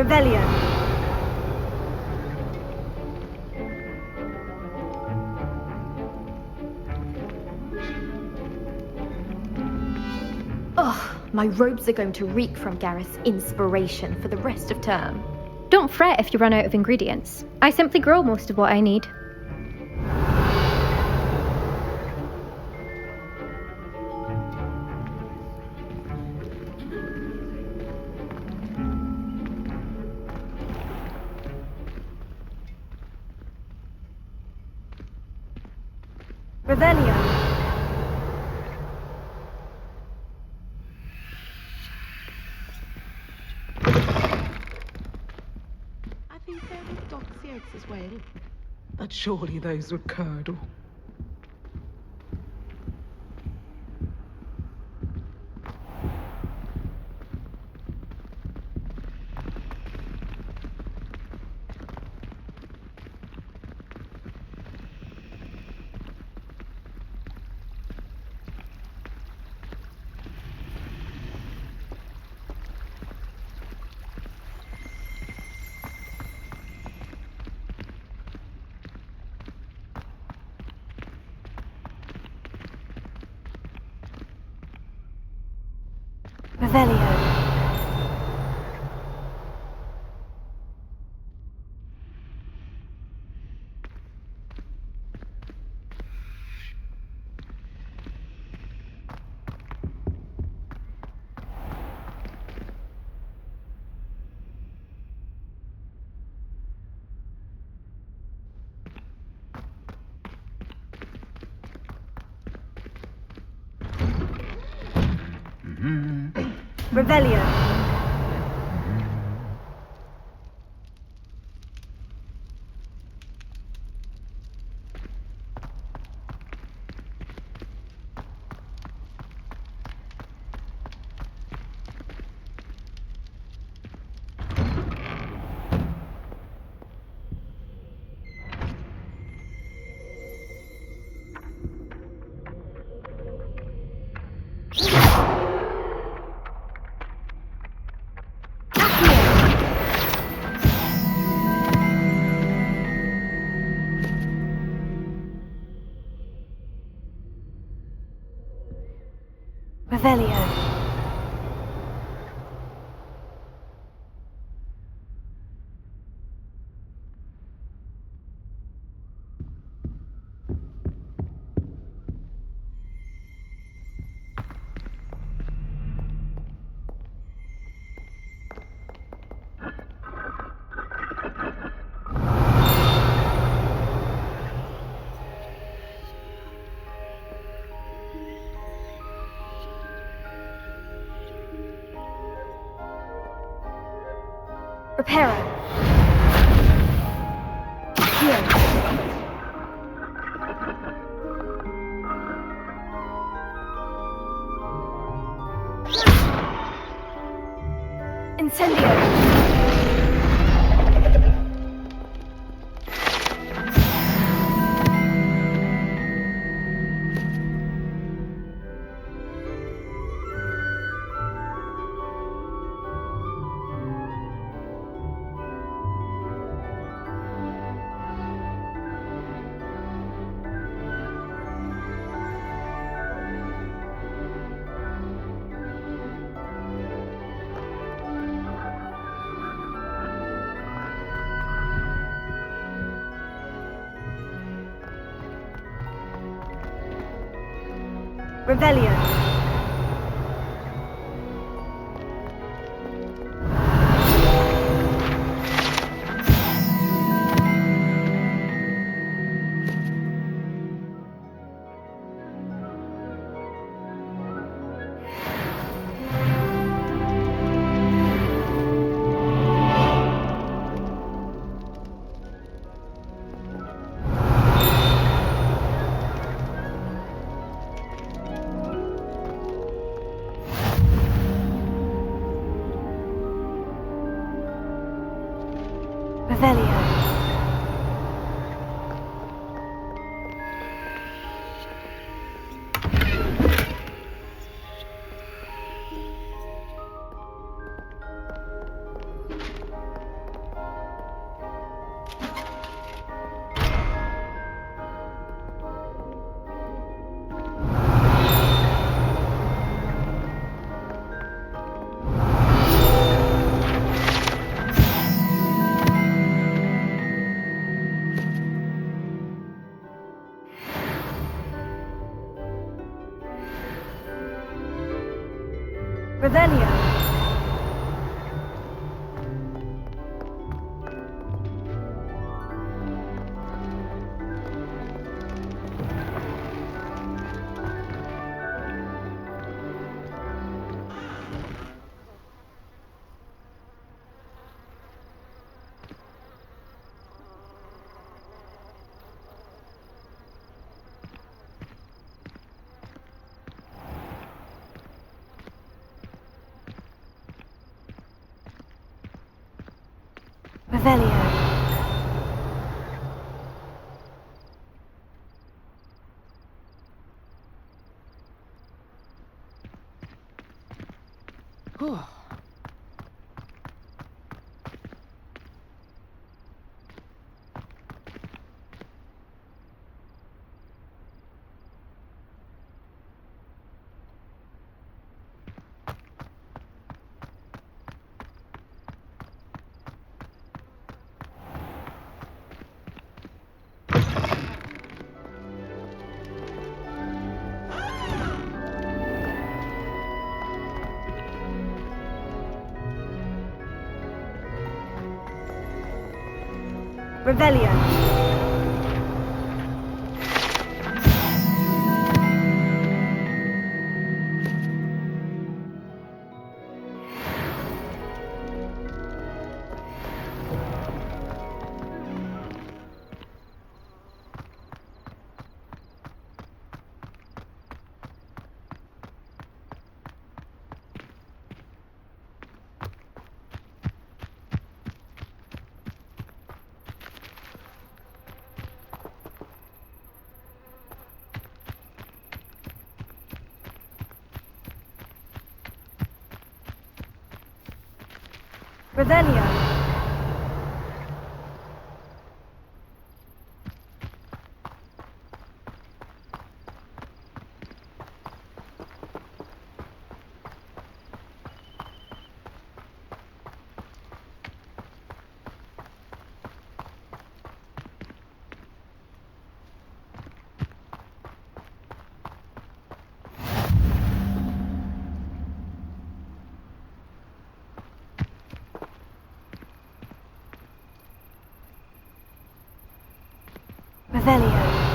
Revelio. Oh, my robes are going to reek from Gareth's inspiration for the rest of term. Don't fret if you run out of ingredients. I simply grow most of what I need. Revelio. I think there were dots eggs as well. But surely those would curdle. Revelio. Revelio. Revelio. Reparo. Here. Incendio. Revelio. Revelio. Revelio. Revelio. Oh. Revelio. Revelio. Revelio.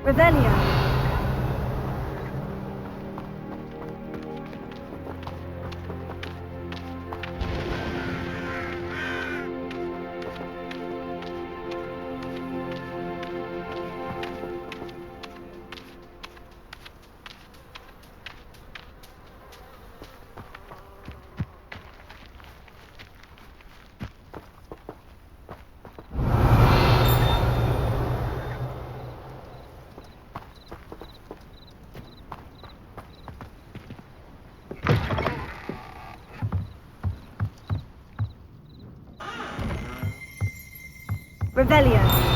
Revelio. Revelio.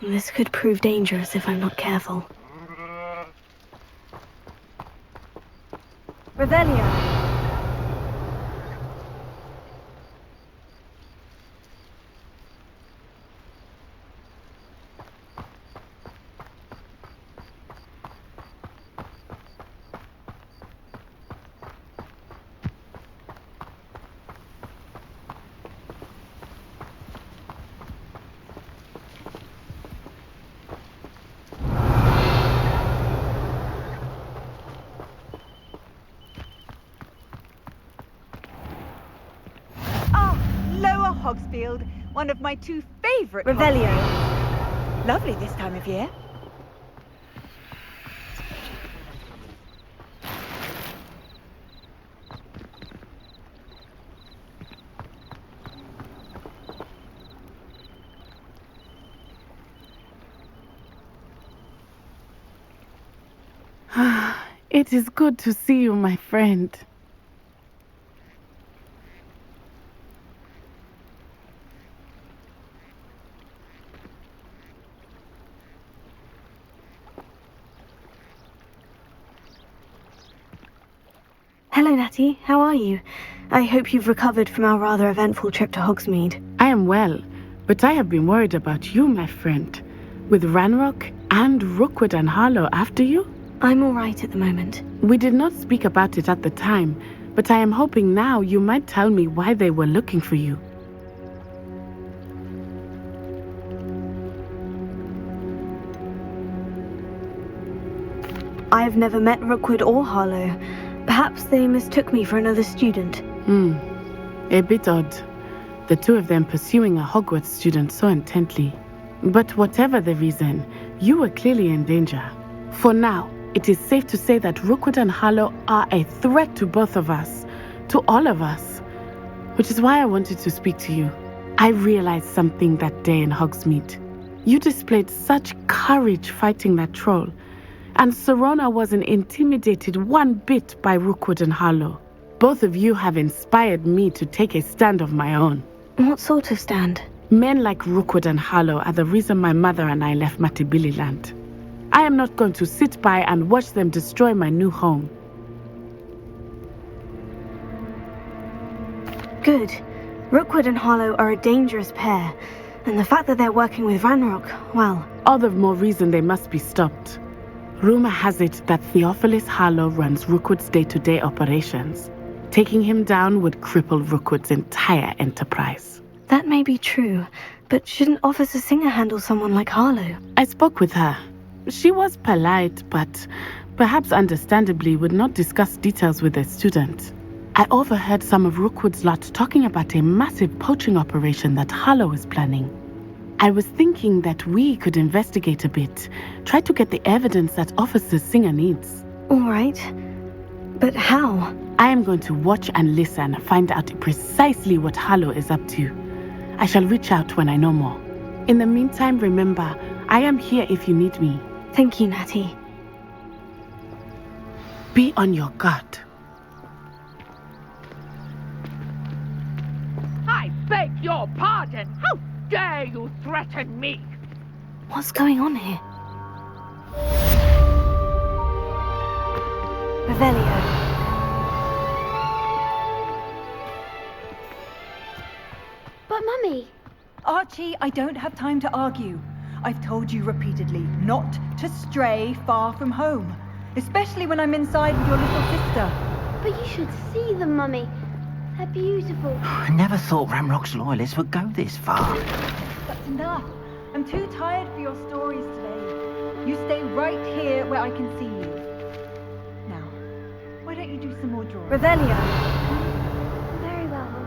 This could prove dangerous if I'm not careful. Revelio. Hogsfield, one of my two favourite Revelio. Hogsfields. Lovely this time of year. It is good to see you, my friend. Hello, Natty. How are you? I hope you've recovered from our rather eventful trip to Hogsmeade. I am well, but I have been worried about you, my friend. With Ranrock and Rookwood and Harlow after you? I'm all right at the moment. We did not speak about it at the time, but I am hoping now you might tell me why they were looking for you. I have never met Rookwood or Harlow. Perhaps they mistook me for another student. A bit odd. The two of them pursuing a Hogwarts student so intently. But whatever the reason, you were clearly in danger. For now, it is safe to say that Rookwood and Harlow are a threat to both of us, to all of us. Which is why I wanted to speak to you. I realized something that day in Hogsmeade. You displayed such courage fighting that troll. And Serona wasn't intimidated one bit by Rookwood and Harlow. Both of you have inspired me to take a stand of my own. What sort of stand? Men like Rookwood and Harlow are the reason my mother and I left Matabili land. I am not going to sit by and watch them destroy my new home. Good. Rookwood and Harlow are a dangerous pair, and the fact that they're working with Ranrock, well... All the more reason they must be stopped. Rumor has it that Theophilus Harlow runs Rookwood's day-to-day operations. Taking him down would cripple Rookwood's entire enterprise. That may be true, but shouldn't Officer Singer handle someone like Harlow? I spoke with her. She was polite, but perhaps understandably would not discuss details with a student. I overheard some of Rookwood's lot talking about a massive poaching operation that Harlow is planning. I was thinking that we could investigate a bit, try to get the evidence that Officer Singer needs. All right. But how? I am going to watch and listen, find out precisely what Harlow is up to. I shall reach out when I know more. In the meantime, remember, I am here if you need me. Thank you, Natty. Be on your guard. your pardon! How dare you threaten me? What's going on here? Revelio. But Mummy... Archie, I don't have time to argue. I've told you repeatedly not to stray far from home, especially when I'm inside with your little sister. But you should see them, Mummy. They're beautiful. I never thought Ramrock's loyalists would go this far. That's enough. I'm too tired for your stories today. You stay right here where I can see you. Now, why don't you do some more drawing? Revelio. Very well, Mummy.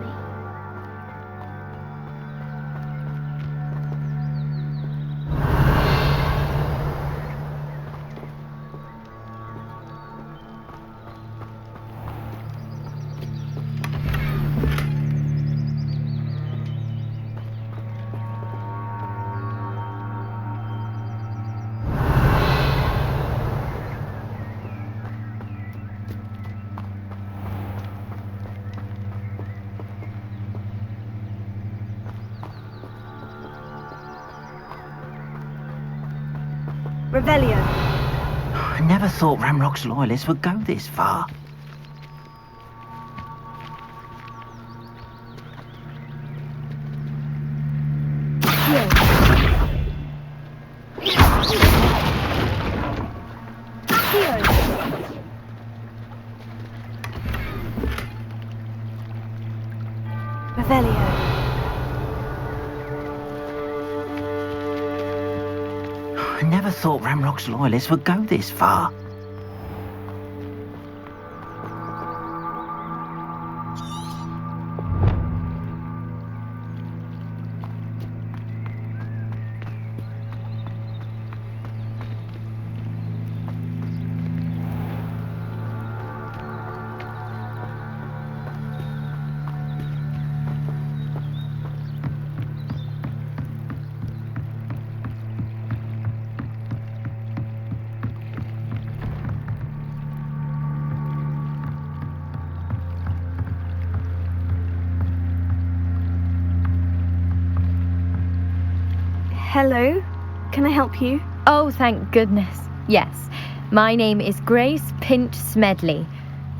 Revelio. I never thought Ramrock's loyalists would go this far. Revelio. I never thought Ramrock's loyalists would go this far. Hello? Can I help you? Oh, thank goodness. Yes. My name is Grace Pinch Smedley.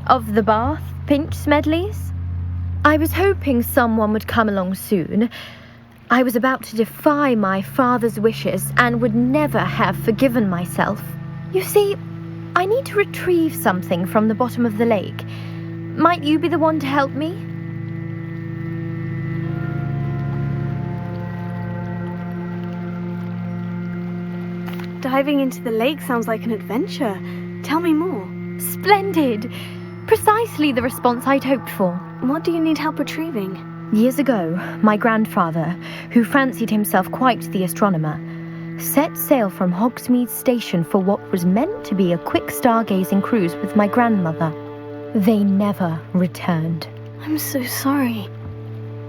Of the Bath Pinch Smedleys? I was hoping someone would come along soon. I was about to defy my father's wishes and would never have forgiven myself. You see, I need to retrieve something from the bottom of the lake. Might you be the one to help me? Diving into the lake sounds like an adventure. Tell me more. Splendid! Precisely the response I'd hoped for. What do you need help retrieving? Years ago, my grandfather, who fancied himself quite the astronomer, set sail from Hogsmeade Station for what was meant to be a quick stargazing cruise with my grandmother. They never returned. I'm so sorry.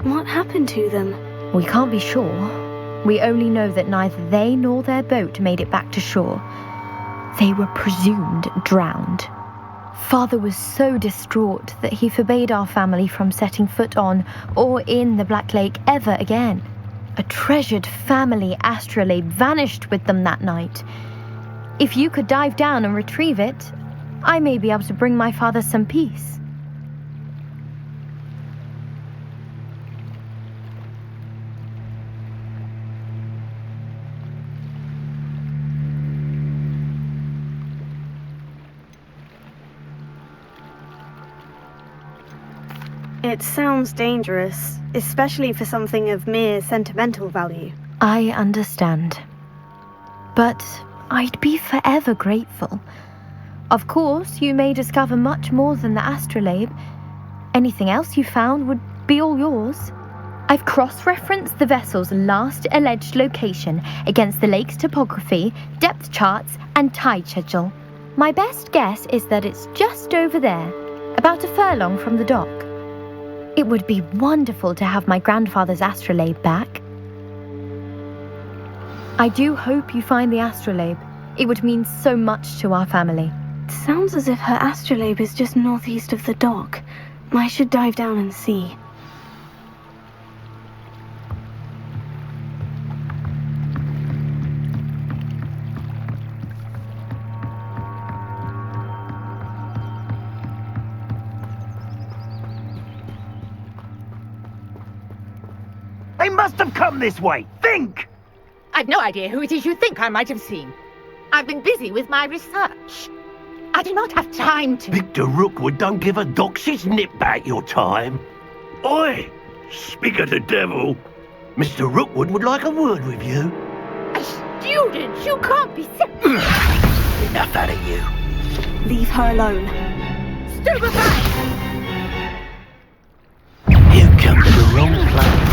What happened to them? We can't be sure. We only know that neither they nor their boat made it back to shore. They were presumed drowned. Father was so distraught that he forbade our family from setting foot on or in the Black Lake ever again. A treasured family astrolabe vanished with them that night. If you could dive down and retrieve it, I may be able to bring my father some peace. It sounds dangerous, especially for something of mere sentimental value. I understand. But I'd be forever grateful. Of course, you may discover much more than the astrolabe. Anything else you found would be all yours. I've cross-referenced the vessel's last alleged location against the lake's topography, depth charts, and tide schedule. My best guess is that it's just over there, about a furlong from the dock. It would be wonderful to have my grandfather's astrolabe back. I do hope you find the astrolabe. It would mean so much to our family. It sounds as if her astrolabe is just northeast of the dock. I should dive down and see. They must have come this way. Think! I've no idea who it is you think I might have seen. I've been busy with my research. I do not have time to... Victor Rookwood don't give a doxy's nip back your time. Oi! Speak of the devil. Mr. Rookwood would like a word with you. A student? You can't be Enough out of you. Leave her alone. Stupefy! You come to the wrong place.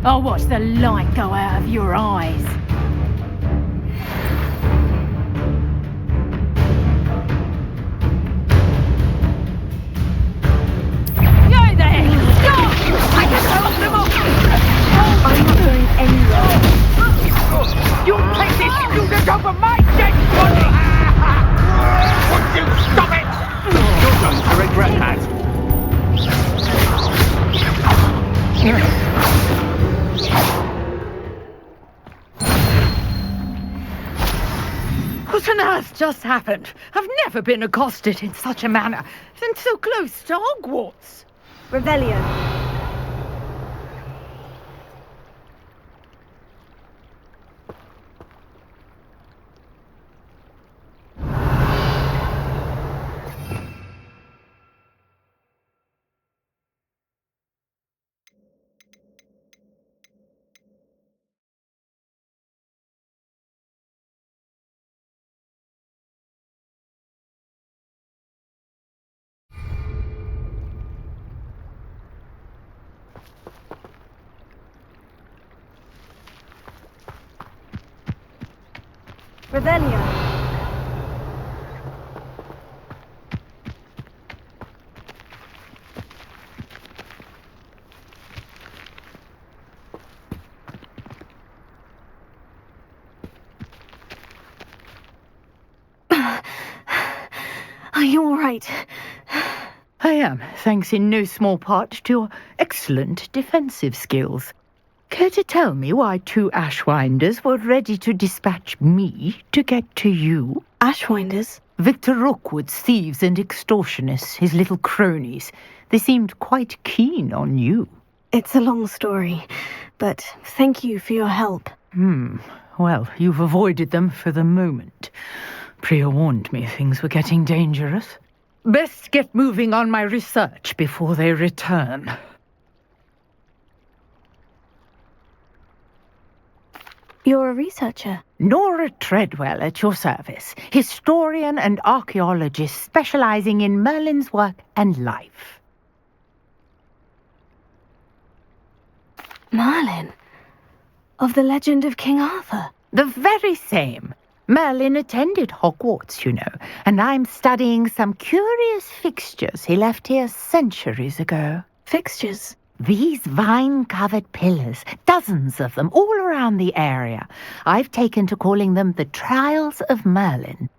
I'll watch the light go out of your eyes. Yo there! Stop! I can help them up! I'm not going anywhere. You'll take this student over my dead body! Would you stop it? You're going to regret that. What on earth just happened? I've never been accosted in such a manner, and so close to Hogwarts. Revelio. Revelio. Are you all right? I am, thanks in no small part to your excellent defensive skills. Care to tell me why 2 Ashwinders were ready to dispatch me to get to you? Ashwinders? Victor Rookwood's thieves and extortionists, his little cronies. They seemed quite keen on you. It's a long story, but thank you for your help. Well, you've avoided them for the moment. Priya warned me things were getting dangerous. Best get moving on my research before they return. You're a researcher? Nora Treadwell at your service, historian and archaeologist specializing in Merlin's work and life. Merlin? Of the legend of King Arthur? The very same. Merlin attended Hogwarts, you know, and I'm studying some curious fixtures he left here centuries ago. Fixtures? These vine-covered pillars, dozens of them, all around the area. I've taken to calling them the Trials of Merlin.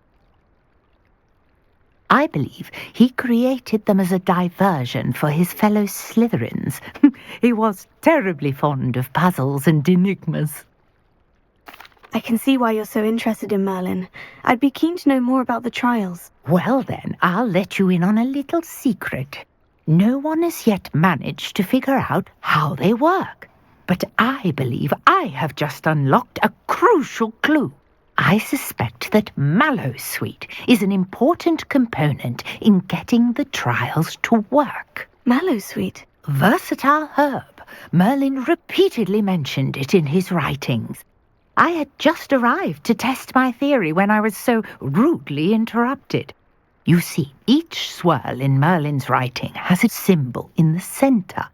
I believe he created them as a diversion for his fellow Slytherins. He was terribly fond of puzzles and enigmas. I can see why you're so interested in Merlin. I'd be keen to know more about the trials. Well then, I'll let you in on a little secret. No one has yet managed to figure out how they work. But I believe I have just unlocked a crucial clue. I suspect that Mallowsweet is an important component in getting the trials to work. Mallowsweet? Versatile herb. Merlin repeatedly mentioned it in his writings. I had just arrived to test my theory when I was so rudely interrupted. You see, each swirl in Merlin's writing has a symbol in the centre.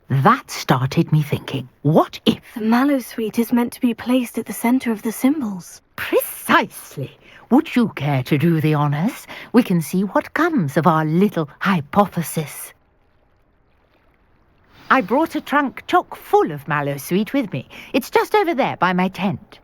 That started me thinking, what if... The Mallowsweet is meant to be placed at the centre of the symbols. Precisely. Would you care to do the honours? We can see what comes of our little hypothesis. I brought a trunk chock full of Mallowsweet with me. It's just over there by my tent.